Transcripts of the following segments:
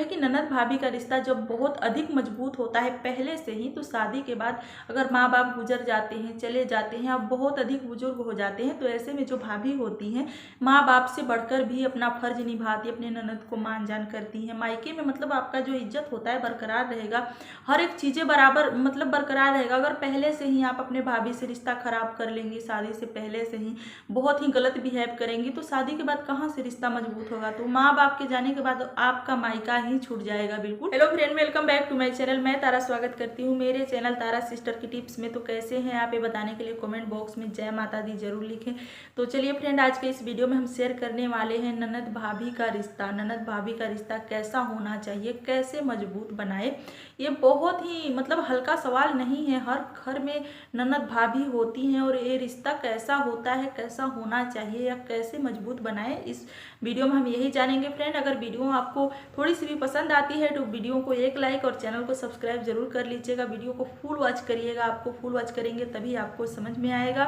कि ननद भाभी का रिश्ता जब बहुत अधिक मजबूत होता है पहले से ही, तो शादी के बाद अगर माँ बाप गुजर जाते हैं, चले जाते हैं, अब बहुत अधिक बुजुर्ग हो जाते हैं, तो ऐसे में जो भाभी होती हैं माँ बाप से बढ़कर भी अपना फर्ज निभाती, अपने ननद को मान जान करती हैं। मायके में मतलब आपका जो इज्जत होता है बरकरार रहेगा, हर एक चीज़ें बराबर मतलब बरकरार रहेगा। अगर पहले से ही आप अपने भाभी से रिश्ता खराब कर लेंगी, शादी से पहले से ही बहुत ही गलत बिहेव करेंगी, तो शादी के बाद कहाँ से रिश्ता मजबूत होगा। तो माँ बाप के जाने के बाद आपका मायका ही छूट जाएगा बिल्कुल। Hello friend, welcome back to my channel. मैं तारा स्वागत करती हूँ मेरे चैनल तारा सिस्टर की टिप्स में। तो कैसे हैं आप, ये बताने के लिए कमेंट बॉक्स में जय माता दी जरूर लिखें। तो चलिए फ्रेंड, आज के इस वीडियो में हम शेयर करने वाले हैं ननद भाभी का रिश्ता। ननद भाभी का रिश्ता कैसा होना चाहिए, कैसे मजबूत बनाए। ये बहुत ही मतलब हल्का सवाल नहीं है, हर घर में ननद भाभी होती हैं और ये रिश्ता कैसा होता है, कैसा होना चाहिए या कैसे मजबूत बनाए, इस वीडियो में हम यही जानेंगे फ्रेंड। अगर वीडियो आपको थोड़ी सी भी पसंद आती है तो वीडियो को एक लाइक और चैनल को सब्सक्राइब जरूर कर लीजिएगा। वीडियो को फुल वॉच करिएगा, आपको फुल वॉच करेंगे तभी आपको समझ में आएगा।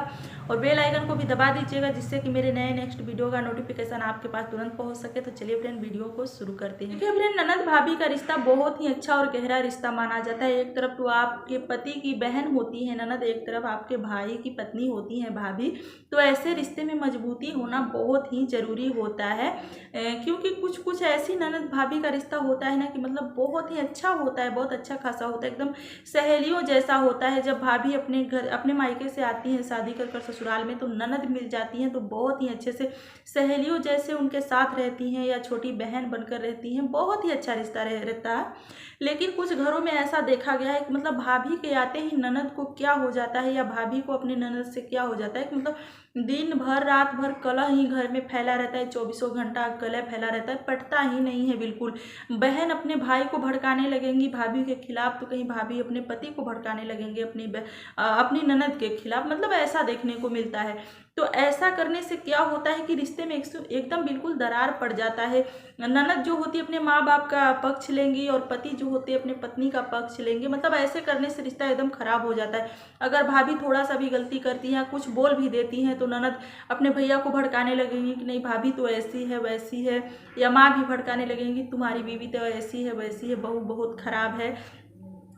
और बेल आइकन को भी दबा दीजिएगा जिससे कि मेरे नए नेक्स्ट वीडियो का नोटिफिकेशन आपके पास तुरंत पहुंच सके। तो चलिए फ्रेंड, वीडियो को शुरू करते हैं। देखिए फ्रेंड, ननद भाभी का रिश्ता बहुत ही अच्छा और गहरा रिश्ता माना जाता है। एक तरफ तो आपके पति की बहन होती है ननद, एक तरफ आपके भाई की पत्नी होती है भाभी। तो ऐसे रिश्ते में मजबूती होना बहुत ही जरूरी होता है, क्योंकि कुछ कुछ ऐसी ननद भाभी का रिश्ता होता है ना कि मतलब बहुत ही अच्छा होता है, बहुत अच्छा खासा होता है, एकदम सहेलियों जैसा होता है। जब भाभी अपने घर अपने मायके से आती हैं शादी कर ससुराल में, तो ननद मिल जाती हैं तो बहुत ही अच्छे से सहेलियों जैसे उनके साथ रहती हैं या छोटी बहन बनकर रहती हैं। बहुत ही अच्छा रिश्ता रहता है। लेकिन कुछ घरों में ऐसा देखा गया है कि मतलब भाभी के आते ही ननद को क्या हो जाता है या भाभी को अपनी ननद से क्या हो जाता है कि मतलब दिन भर रात भर कलह ही घर में फैला रहता है, 24 घंटा कलह फैला रहता है, पटता ही नहीं है बिल्कुल। बहन अपने भाई को भड़काने लगेंगी भाभी के खिलाफ, तो कहीं भाभी अपने पति को भड़काने लगेंगे अपनी ननद के खिलाफ, मतलब ऐसा देखने को मिलता है। तो ऐसा करने से क्या होता है कि रिश्ते में एकदम बिल्कुल दरार पड़ जाता है। ननद जो होती है अपने माँ बाप का पक्ष लेंगी और पति जो होते हैं अपने पत्नी का पक्ष लेंगे, मतलब ऐसे करने से रिश्ता एकदम खराब हो जाता है। अगर भाभी थोड़ा सा भी गलती करती है, कुछ बोल भी देती हैं, तो ननद अपने भैया को भड़काने लगेंगी कि नहीं भाभी तो ऐसी है वैसी है, या माँ भी भड़काने लगेंगी तुम्हारी बीवी तो ऐसी है वैसी है, बहू बहुत खराब है,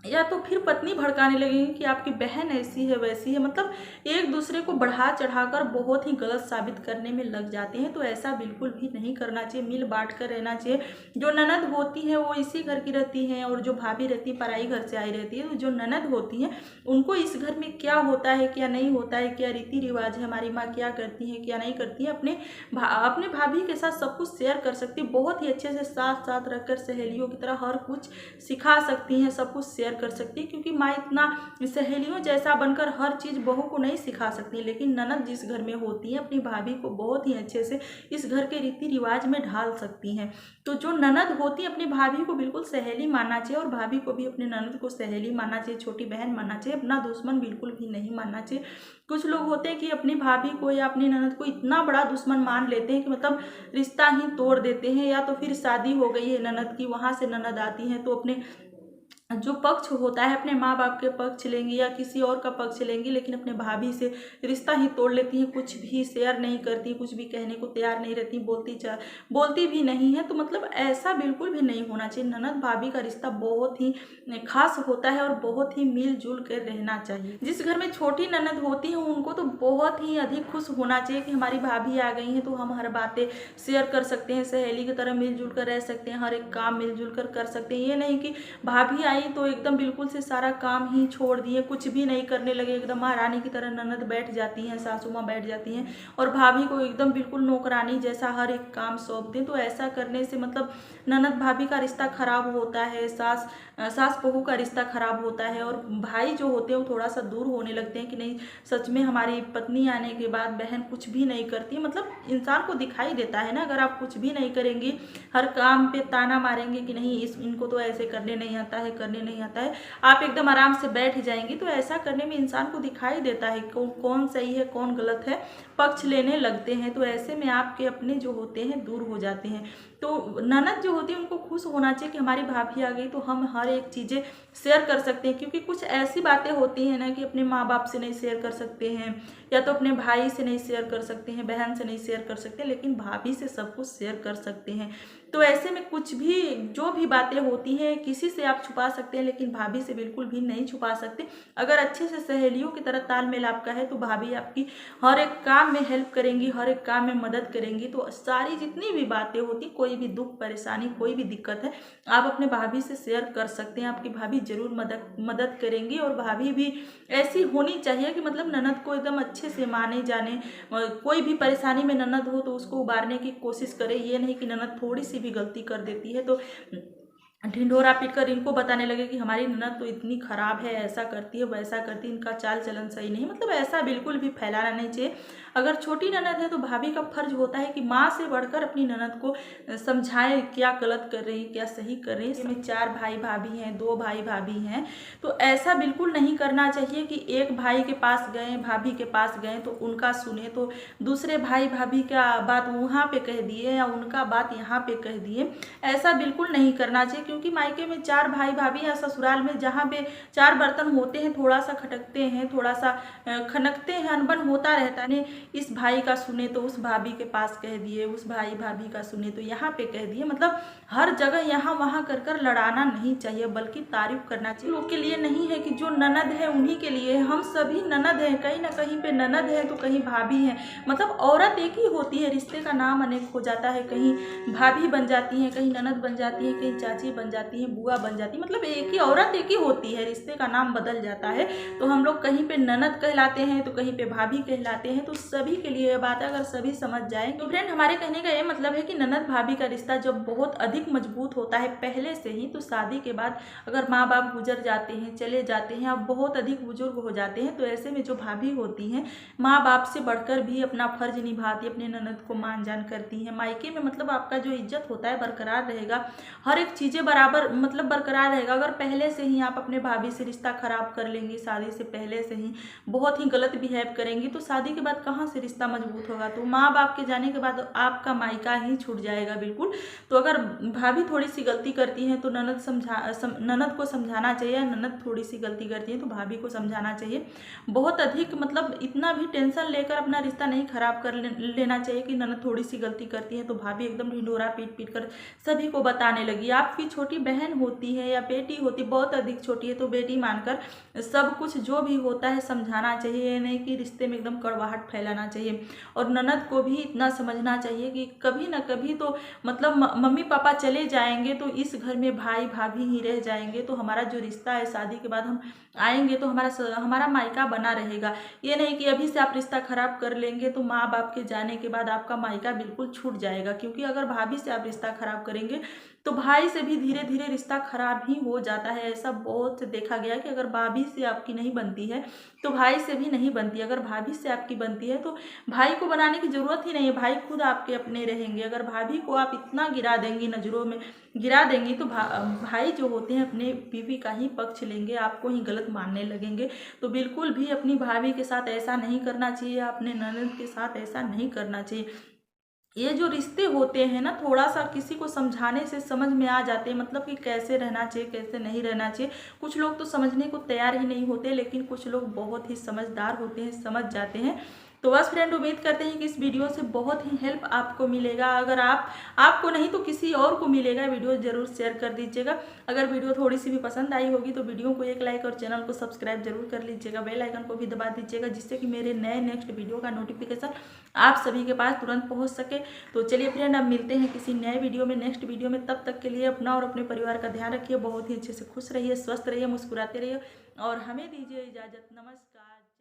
या तो फिर पत्नी भड़काने लगेंगी कि आपकी बहन ऐसी है वैसी है। मतलब एक दूसरे को बढ़ा चढ़ाकर बहुत ही गलत साबित करने में लग जाते हैं। तो ऐसा बिल्कुल भी नहीं करना चाहिए, मिल बांट कर रहना चाहिए। जो ननद होती है वो इसी घर की रहती हैं और जो भाभी रहती है पराई घर से आई रहती है। तो जो ननद होती हैं उनको इस घर में क्या होता है क्या नहीं होता है, क्या रीति रिवाज है, हमारी माँ क्या करती है क्या नहीं करती है, अपने भाभी के साथ सब कुछ शेयर कर सकती है। बहुत ही अच्छे से साथ साथ रखकर सहेलियों की तरह हर कुछ सिखा सकती हैं, सब कुछ शेयर कर सकती है। क्योंकि माँ इतना सहेलियों जैसा बनकर हर चीज बहू को नहीं सिखा सकती, लेकिन ननद जिस घर में होती है अपनी भाभी को बहुत ही अच्छे से इस घर के रीति रिवाज में ढाल सकती हैं। तो जो ननद होती है अपनी भाभी को बिल्कुल सहेली मानना चाहिए और भाभी को भी अपने ननद को सहेली मानना चाहिए, छोटी बहन मानना चाहिए, अपना दुश्मन बिल्कुल भी नहीं मानना चाहिए। कुछ लोग होते हैं कि अपनी भाभी को या अपनी ननद को इतना बड़ा दुश्मन मान लेते हैं कि मतलब रिश्ता ही तोड़ देते हैं। या तो फिर शादी हो गई है ननद की, वहां से ननद आती है तो अपने जो पक्ष होता है अपने माँ बाप के पक्ष लेंगी या किसी और का पक्ष लेंगी, लेकिन अपने भाभी से रिश्ता ही तोड़ लेती हैं, कुछ भी शेयर नहीं करती, कुछ भी कहने को तैयार नहीं रहती, बोलती भी नहीं है। तो मतलब ऐसा बिल्कुल भी नहीं होना चाहिए। ननद भाभी का रिश्ता बहुत ही खास होता है और बहुत ही मिलजुल कर रहना चाहिए। जिस घर में छोटी ननद होती है उनको तो बहुत ही अधिक खुश होना चाहिए कि हमारी भाभी आ गई है तो हम हर बातें शेयर कर सकते हैं, सहेली की तरह मिलजुल कर रह सकते हैं, हर एक काम मिलजुल कर कर सकते हैं। ये नहीं कि भाभी आई तो एकदम बिल्कुल से सारा काम ही छोड़ दिए, कुछ भी नहीं करने लगे, एकदम महारानी की तरह ननद बैठ जाती हैं, सासू माँ बैठ जाती हैं और भाभी को एकदम बिल्कुल नौकरानी जैसा हर एक काम सौंप दें। तो ऐसा करने से मतलब ननद भाभी का रिश्ता खराब होता है, सास बहू का रिश्ता खराब होता है और भाई जो होते हैं वो थोड़ा सा दूर होने लगते हैं कि नहीं सच में हमारी पत्नी आने के बाद बहन कुछ भी नहीं करती। मतलब इंसान को दिखाई देता है ना, अगर आप कुछ भी नहीं करेंगी, हर काम पे ताना मारेंगे कि नहीं इनको तो ऐसे करने नहीं आता है, करने नहीं आता है, आप एकदम आराम से बैठ जाएंगी, तो ऐसा करने में इंसान को दिखाई देता है कौन सही है कौन गलत है, पक्ष लेने लगते हैं। तो ऐसे में आपके अपने जो होते हैं दूर हो जाते हैं। तो ननद जो होती है उनको खुश होना चाहिए कि हमारी भाभी आ गई, तो हम हर एक चीज़ें शेयर कर सकते हैं। क्योंकि कुछ ऐसी बातें होती हैं ना कि अपने माँ बाप से नहीं शेयर कर सकते हैं, या तो अपने भाई से नहीं शेयर कर सकते हैं, बहन से नहीं शेयर कर सकते, लेकिन भाभी से सब कुछ शेयर कर सकते हैं। तो ऐसे में कुछ भी जो भी बातें होती हैं किसी से आप छुपा सकते हैं, लेकिन भाभी से बिल्कुल भी नहीं छुपा सकते। अगर अच्छे से सहेलियों की तरह तालमेल आपका है तो भाभी आपकी हर एक काम में हेल्प करेंगी, हर एक काम में मदद करेंगी। तो सारी जितनी भी बातें होती, कोई भी दुख परेशानी कोई भी दिक्कत है, आप अपने भाभी से शेयर कर सकते हैं। आपकी भाभी जरूर मदद करेंगी। और भाभी भी ऐसी होनी चाहिए कि मतलब ननद को एकदम अच्छे से माने जाने, कोई भी परेशानी में ननद हो तो उसको उबारने की कोशिश करे। ये नहीं कि ननद थोड़ी सी भी गलती कर देती है तो ढिंढोरा पीटकर इनको बताने लगे कि हमारी ननद तो इतनी खराब है, ऐसा करती है वैसा करती है, इनका चाल चलन सही नहीं। मतलब ऐसा बिल्कुल भी फैलाना नहीं चाहिए। अगर छोटी ननद है तो भाभी का फर्ज होता है कि माँ से बढ़कर अपनी ननद को समझाए क्या गलत कर रही है, क्या सही कर रही है। इसमें 4 भाई भाभी हैं, 2 भाई भाभी हैं, तो ऐसा बिल्कुल नहीं करना चाहिए कि एक भाई के पास गए, भाभी के पास गए तो उनका सुने, तो दूसरे भाई भाभी का बात वहाँ पे कह दिए या उनका बात यहाँ पे कह दिए। ऐसा बिल्कुल नहीं करना चाहिए। क्योंकि मायके में 4 भाई भाभी या ससुराल में जहाँ पे 4 बर्तन होते हैं, थोड़ा सा खटकते हैं, थोड़ा सा खनकते हैं, अनबन होता रहता है। इस भाई का सुने तो उस भाभी के पास कह दिए, उस भाई भाभी का सुने तो यहाँ पे कह दिए। मतलब हर जगह यहाँ वहाँ कर कर लड़ाना नहीं चाहिए, बल्कि तारीफ करना चाहिए। लोग के लिए नहीं है कि जो ननद है उन्हीं के लिए, हम सभी ननद हैं, कहीं ना कहीं पे ननद है तो कहीं भाभी है। मतलब औरत एक ही होती है, रिश्ते का नाम अनेक हो जाता है। कहीं भाभी बन जाती है, कहीं ननद बन जाती है, कहीं चाची बन जाती है, बुआ बन जाती है। मतलब एक ही औरत एक ही होती है, रिश्ते का नाम बदल जाता है। तो हम लोग कहीं पे ननद कहलाते हैं तो कहीं पे भाभी कहलाते हैं। तो सभी के लिए ये बात है, अगर सभी समझ जाए तो फ्रेंड हमारे कहने का ये मतलब है कि ननद भाभी का रिश्ता जब बहुत अधिक मजबूत होता है पहले से ही, तो शादी के बाद अगर माँ बाप गुजर जाते हैं, चले जाते हैं, अब बहुत अधिक बुजुर्ग हो जाते हैं, तो ऐसे में जो भाभी होती हैं माँ बाप से बढ़कर भी अपना फर्ज निभाती है, अपने ननद को मान जान करती हैं। मायके में मतलब आपका जो इज्जत होता है बरकरार रहेगा, हर एक चीज़ें बराबर मतलब बरकरार रहेगा। अगर पहले से ही आप अपने भाभी से रिश्ता खराब कर लेंगी, शादी से पहले से ही बहुत ही गलत बिहेव करेंगी, तो शादी के बाद कहाँ से रिश्ता मजबूत होगा। तो माँ बाप के जाने के बाद आपका मायका ही छूट जाएगा बिल्कुल। तो अगर भाभी थोड़ी सी गलती करती है तो ननद को समझाना चाहिए, ननद थोड़ी सी गलती करती है तो भाभी को समझाना चाहिए। बहुत अधिक मतलब इतना भी टेंशन लेकर अपना रिश्ता नहीं खराब कर लेना चाहिए कि ननद थोड़ी सी गलती करती है तो भाभी एकदम ढिंढोरा पीट पीट कर सभी को बताने लगी। आपकी छोटी बहन होती है या बेटी होती बहुत अधिक छोटी है तो बेटी मानकर सब कुछ जो भी होता है समझाना चाहिए। ये नहीं कि रिश्ते में एकदम कड़वाहट फैलाना चाहिए। और ननद को भी इतना समझना चाहिए कि कभी ना कभी तो मतलब मम्मी पापा चले जाएंगे तो इस घर में भाई भाभी ही रह जाएंगे। तो हमारा जो रिश्ता है शादी के बाद हम आएंगे तो हमारा मायका बना रहेगा। ये नहीं कि अभी से आप रिश्ता खराब कर लेंगे तो माँ बाप के जाने के बाद आपका मायका बिल्कुल छूट जाएगा। क्योंकि अगर भाभी से आप रिश्ता खराब करेंगे तो भाई से भी धीरे धीरे रिश्ता खराब ही हो जाता है। ऐसा बहुत देखा गया कि अगर भाभी से आपकी नहीं बनती है तो भाई से भी नहीं बनती। अगर भाभी से आपकी बनती है तो भाई को बनाने की जरूरत ही नहीं है, भाई खुद आपके अपने रहेंगे। अगर भाभी को आप इतना गिरा देंगी, नज़रों में गिरा देंगी, तो भाई जो होते हैं अपने बीवी का ही पक्ष लेंगे, आपको ही गलत मानने लगेंगे। तो बिल्कुल भी अपनी भाभी के साथ ऐसा नहीं करना चाहिए, अपने ननद के साथ ऐसा नहीं करना चाहिए। ये जो रिश्ते होते हैं ना, थोड़ा सा किसी को समझाने से समझ में आ जाते हैं, मतलब कि कैसे रहना चाहिए कैसे नहीं रहना चाहिए। कुछ लोग तो समझने को तैयार ही नहीं होते, लेकिन कुछ लोग बहुत ही समझदार होते हैं, समझ जाते हैं। तो बस फ्रेंड उम्मीद करते हैं कि इस वीडियो से बहुत ही हेल्प आपको मिलेगा। अगर आपको नहीं तो किसी और को मिलेगा। वीडियो जरूर शेयर कर दीजिएगा। अगर वीडियो थोड़ी सी भी पसंद आई होगी तो वीडियो को एक लाइक और चैनल को सब्सक्राइब जरूर कर लीजिएगा। बेल आइकन को भी दबा दीजिएगा, जिससे कि मेरे नए नेक्स्ट वीडियो का नोटिफिकेशन आप सभी के पास तुरंत पहुँच सके। तो चलिए फ्रेंड, अब मिलते हैं किसी नए वीडियो में, नेक्स्ट वीडियो में। तब तक के लिए अपना और अपने परिवार का ध्यान रखिए। बहुत ही अच्छे से खुश रहिए, स्वस्थ रहिए, मुस्कुराते रहिए और हमें दीजिए इजाज़त। नमस्कार।